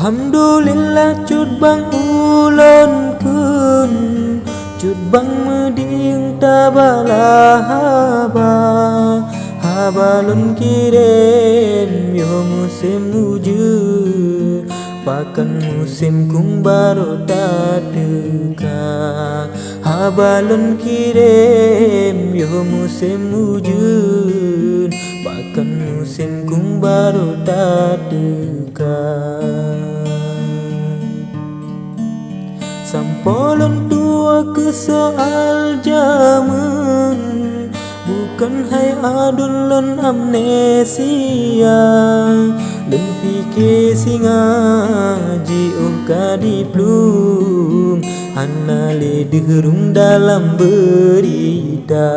Alhamdulillah cut bang ulun kun, cut bang meding tabala habalun kirim yo musim hujan, pakan musim kung baru tadeka. Habalun kirim yo musim hujan, pakan musim kung baru tadeka. Sampolon tua ke soal zaman, bukan hai adulun amnesia. Dan pikir singa jiung kadiplum, hanale derung dalam berita.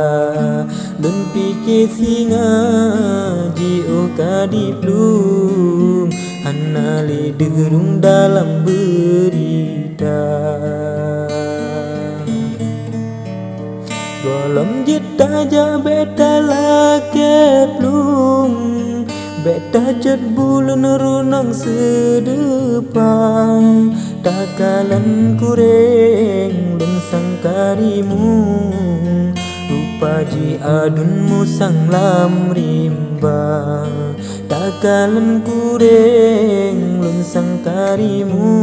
Dan pikir singa jiung kadiplum, hanale derung dalam berita. Golom jita ja beta lake plum, beta jet bulun runang sedepang. Takalan kureng dan sangkarimu, rupa ji adunmu sang lam rimba. Takalan kureng dan sangkarimu,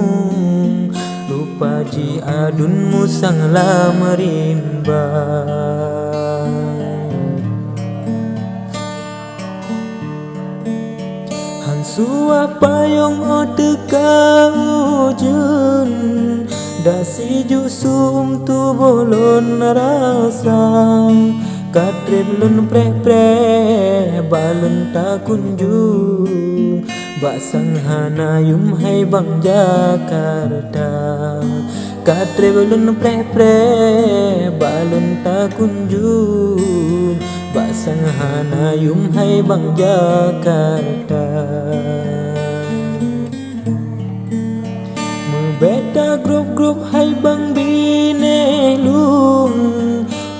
rupa ji adunmu sang lam rimba. Sua payung o teka ujun, dasi jusum tu bolon rasa. Katrib lun pre balun tak kunjung, basang hanayum hai bang Jakarta. Katrib lun pre balun tak kunjung, basang hanayum hai bang Jakarta. Membeta grup hai bang binelung,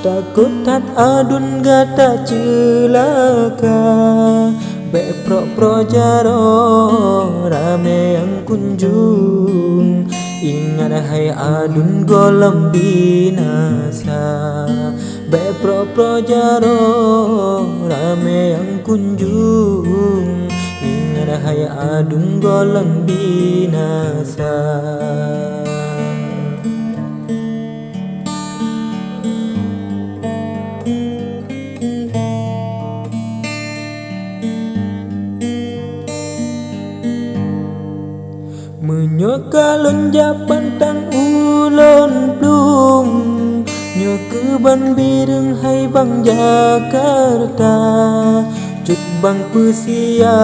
takut tat adun gata celaka. Be pro jaro rame yang kunjung, ingat hai adun golem binasa. Be pro jaro rame yang kunjung, ingat hai adun golem binasa. Menyokalun japan tang ulon plum, nyoke ban bireng hai bang Jakarta. Cut bang pesia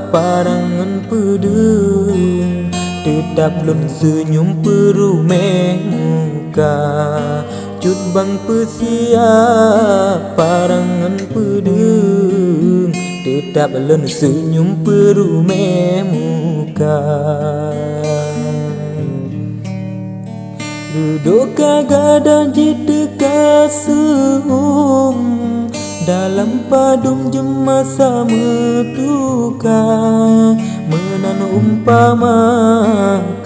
parangan pedeng, tetap lun senyum perumeh muka. Cut bang pesia parangan pedeng, tetap lun senyum perumeh muka. Duduk kagada jita kasum, dalam padum jema sama duka. Menan umpama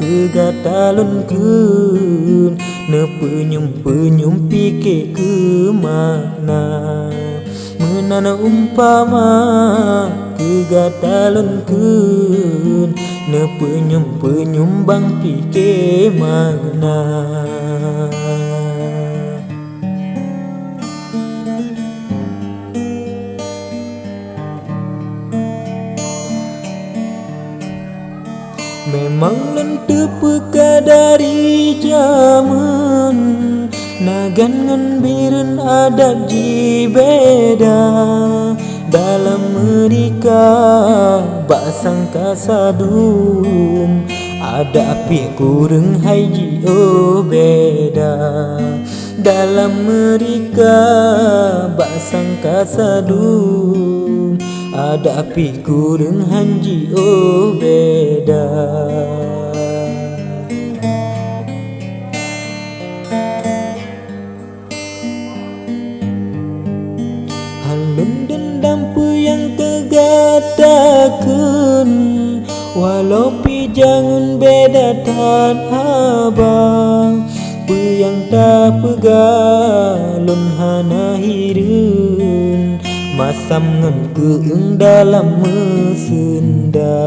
kegatalun kun, nepenyum pikir ke makna. Menan umpama kegatalun kun, nepenyum bang pikir makna. Memang lentu peka dari zaman, nagan ngan biren adat ji beda. Dalam mereka basang kasadum, ada api kurang hai ji beda. Dalam mereka basang kasadum, ada api kurang hanji beda. Halun dendam yang kegatakan, walau jangan beda tan abang Puyang tak pegalun hana hirun Masam ngan keung dalam mesenda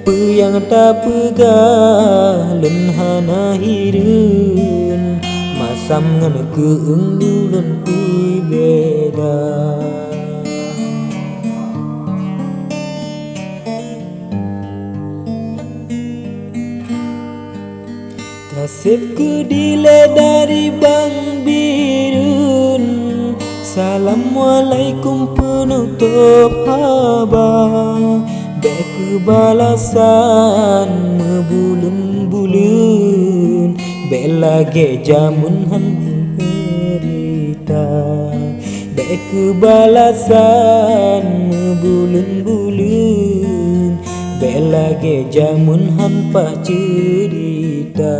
Puyang tak pegalun hana hirun Masam ngan keung dulun pi beda Kasih ku dile dari Bang Birun Assalamualaikum penutup abang Bek balasan membulun-bulun Bek lagi jamun han berita Bek balasan membulun-bulun Bek lagi jamun han pak cerita